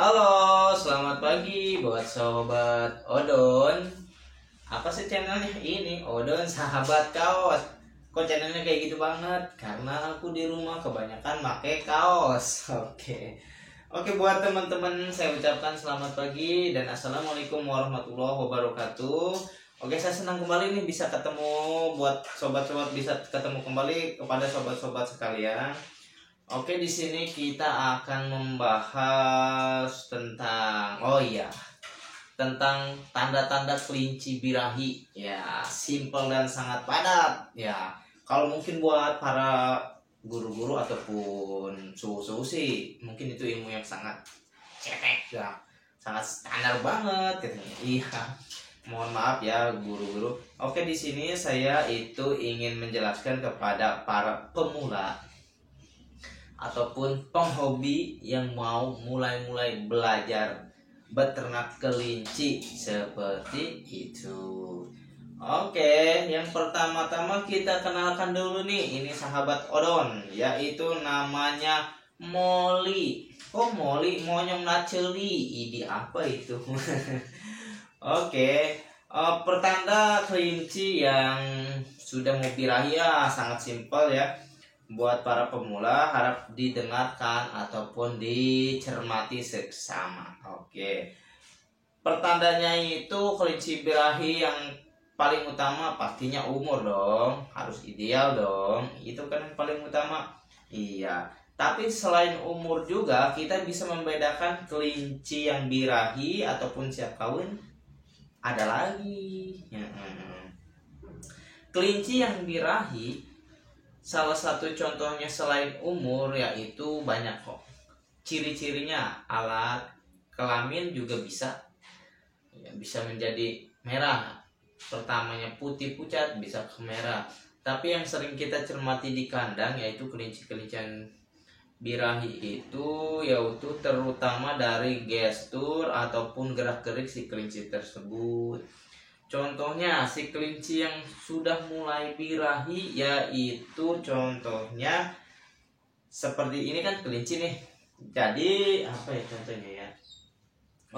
Halo, selamat pagi buat sobat Odon. Apa sih channelnya ini? Odon Sahabat Kaos. Kok channelnya kayak gitu banget? Karena aku di rumah kebanyakan pakai kaos. Oke, buat teman-teman saya ucapkan selamat pagi dan assalamualaikum warahmatullahi wabarakatuh. Oke, saya senang kembali nih bisa ketemu buat sobat-sobat, bisa ketemu kembali kepada sobat-sobat sekalian. Oke, di sini kita akan membahas tentang tanda-tanda kelinci birahi. Ya, simple dan sangat padat. Ya, kalau mungkin buat para guru-guru ataupun suhu-suhu sih, mungkin itu ilmu yang sangat cetek ya, sangat standar banget katanya. Iya. Mohon maaf ya guru-guru. Oke, di sini saya itu ingin menjelaskan kepada para pemula ataupun penghobi yang mau mulai belajar beternak kelinci seperti itu. Oke, yang pertama-tama kita kenalkan dulu nih, ini sahabat Odon, yaitu namanya Molly. Oh, Molly monyong naceli, ini apa itu? Oke, pertanda kelinci yang sudah mau birahi ya sangat simpel ya. Buat para pemula harap didengarkan ataupun dicermati seksama. Oke. Pertandanya itu kelinci birahi yang paling utama pastinya umur dong, harus ideal dong. Itu kan yang paling utama. Iya. Tapi selain umur juga kita bisa membedakan kelinci yang birahi ataupun siap kawin. Ada lagi. Kelinci yang birahi, salah satu contohnya selain umur yaitu banyak kok. Ciri-cirinya alat kelamin juga bisa ya, bisa menjadi merah. Pertamanya putih pucat bisa ke merah. Tapi yang sering kita cermati di kandang yaitu kelinci-kelincian birahi itu yaitu terutama dari gestur ataupun gerak-gerik si kelinci tersebut. Contohnya si kelinci yang sudah mulai birahi yaitu contohnya seperti ini kan kelinci nih. Jadi apa ya contohnya ya?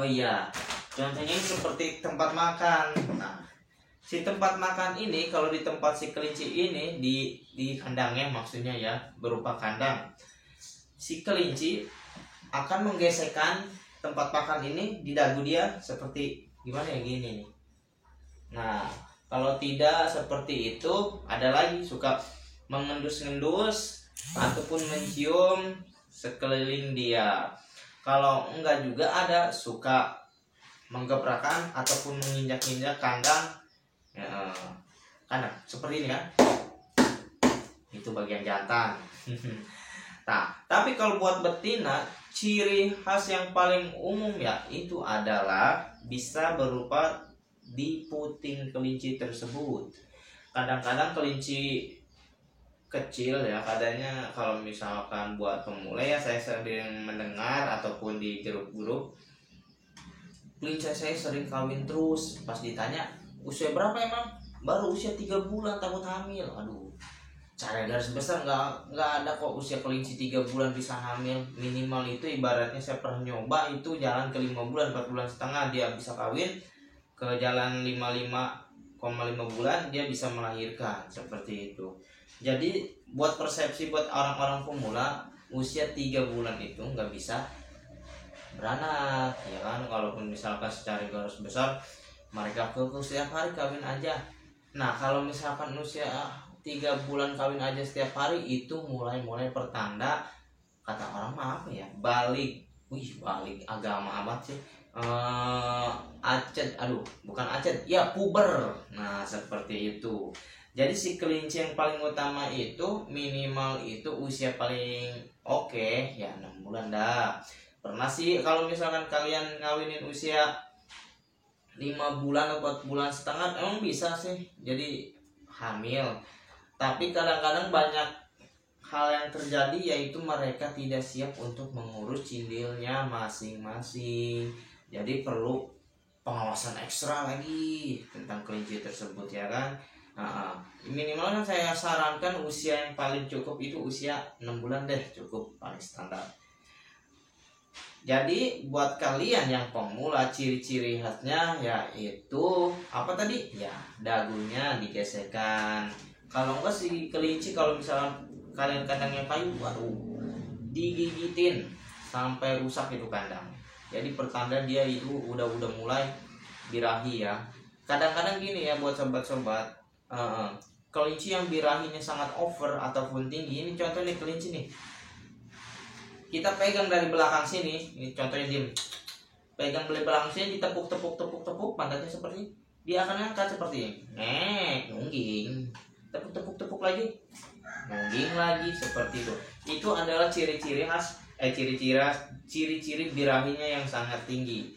Oh iya, contohnya ini seperti tempat makan. Nah, si tempat makan ini kalau di tempat si kelinci ini di kandangnya maksudnya ya, berupa kandang. Si kelinci akan menggesekkan tempat makan ini di dagu dia seperti gimana ya, gini nih. Nah, kalau tidak seperti itu, ada lagi suka mengendus-ngendus ataupun mencium sekeliling dia. Kalau enggak juga ada suka menggebrakan ataupun menginjak-injak kandang. Ya, kandang seperti ini kan. Itu bagian jantan. Nah, tapi kalau buat betina, ciri khas yang paling umum ya itu adalah bisa berupa di puting kelinci tersebut. Kadang-kadang kelinci kecil ya, kadangnya kalau misalkan buat pemula ya saya sering mendengar ataupun di grup-grup, kelinci saya sering kawin terus. Pas ditanya usia berapa emang, baru usia 3 bulan takut hamil. Aduh, cara garis besar nggak ada kok usia kelinci 3 bulan bisa hamil. Minimal itu ibaratnya saya pernah nyoba itu jalan ke 5 bulan 4 bulan setengah dia bisa kawin, ke jalan 5,5 bulan dia bisa melahirkan seperti itu. Jadi buat persepsi buat orang-orang pemula usia 3 bulan itu nggak bisa beranak ya kan. Kalaupun misalkan secara garis besar mereka setiap hari kawin aja. Nah, kalau misalkan usia 3 bulan kawin aja setiap hari itu mulai pertanda, kata orang mah apa ya, balik. Balik agama amat sih. Bukan acet ya, puber. Nah, seperti itu. Jadi si kelinci yang paling utama itu minimal itu usia paling oke ya 6 bulan dah. Pernah sih kalau misalkan kalian ngawinin usia 5 bulan atau 4 bulan setengah emang bisa sih jadi hamil. Tapi kadang-kadang banyak hal yang terjadi yaitu mereka tidak siap untuk mengurus cindilnya masing-masing. Jadi perlu pengawasan ekstra lagi tentang kelinci tersebut ya kan. Minimal kan saya sarankan usia yang paling cukup itu usia 6 bulan deh, cukup paling standar. Jadi buat kalian yang pemula, ciri-ciri khasnya yaitu apa tadi? Ya, dagunya digesekkan. Kalau enggak si kelinci, kalau misalnya kalian kandangnya kayu, waduh, digigitin sampai rusak itu kandang. Jadi pertanda dia itu udah mulai birahi ya. Kadang-kadang gini ya buat sobat-sobat, kelinci yang birahinya sangat over ataupun tinggi, ini contohnya kelinci nih. Kita pegang dari belakang sini, ini contohnya diem. Pegang dari belakang sini, ditepuk pantatnya seperti ini. Dia akan angkat seperti ini. Nungging. Tepuk lagi. Nungging lagi seperti itu. Itu adalah ciri-ciri khas, ciri-ciri birahinya yang sangat tinggi.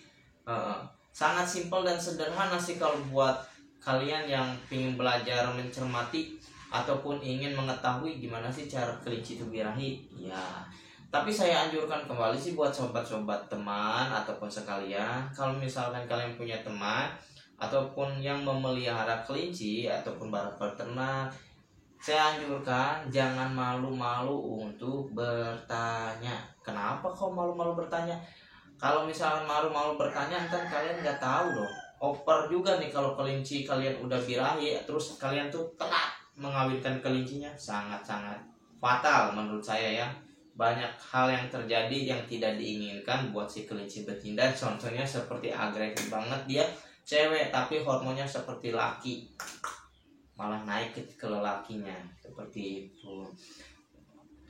Sangat simpel dan sederhana sih kalau buat kalian yang ingin belajar mencermati ataupun ingin mengetahui gimana sih cara kelinci itu birahi. Ya. Tapi saya anjurkan kembali sih buat sobat-sobat teman ataupun sekalian, kalau misalkan kalian punya teman ataupun yang memelihara kelinci ataupun para peternak, saya anjurkan jangan malu-malu untuk bertanya. Kenapa kok malu-malu bertanya? Kalau misalkan malu-malu bertanya, kan kalian nggak tahu dong. Oper juga nih kalau kelinci kalian udah birahi, terus kalian tuh telat mengawinkan kelincinya, sangat-sangat fatal menurut saya ya. Banyak hal yang terjadi yang tidak diinginkan buat si kelinci betina. Contohnya seperti agresif banget, dia cewek tapi hormonnya seperti laki, malah naik ke lelakinya seperti itu.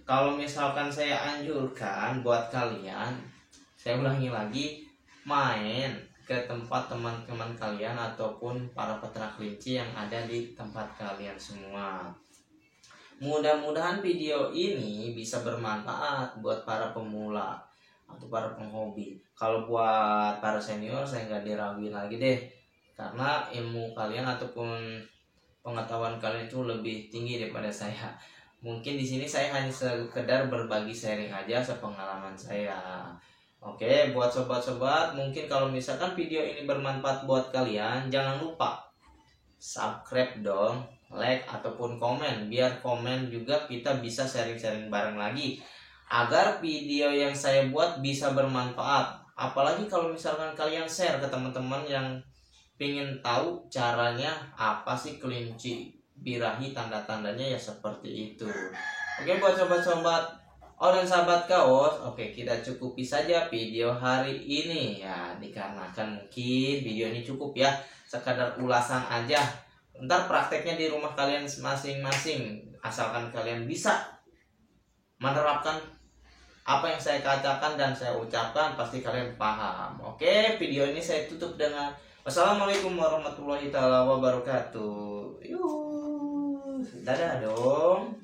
Kalau misalkan saya anjurkan buat kalian, saya ulangi lagi, main ke tempat teman-teman kalian ataupun para peternak kelinci yang ada di tempat kalian semua. Mudah-mudahan video ini bisa bermanfaat buat para pemula atau para penghobi. Kalau buat para senior saya nggak diraguin lagi deh, karena ilmu kalian ataupun pengetahuan kalian itu lebih tinggi daripada saya. Mungkin di sini saya hanya sekedar berbagi sharing aja sepengalaman saya. Oke, buat sobat-sobat, mungkin kalau misalkan video ini bermanfaat buat kalian, jangan lupa subscribe dong, like ataupun komen, biar komen juga kita bisa sharing-sharing bareng lagi agar video yang saya buat bisa bermanfaat. Apalagi kalau misalkan kalian share ke teman-teman yang pengen tahu caranya apa sih kelinci birahi, tanda-tandanya ya seperti itu. Oke, buat sobat-sobat dan sahabat kaos, oke, kita cukupi saja video hari ini ya, dikarenakan mungkin video ini cukup ya, sekadar ulasan aja. Ntar prakteknya di rumah kalian masing-masing, asalkan kalian bisa menerapkan apa yang saya katakan dan saya ucapkan, pasti kalian paham. Oke, video ini saya tutup dengan wassalamualaikum warahmatullahi wabarakatuh. Dadah dong.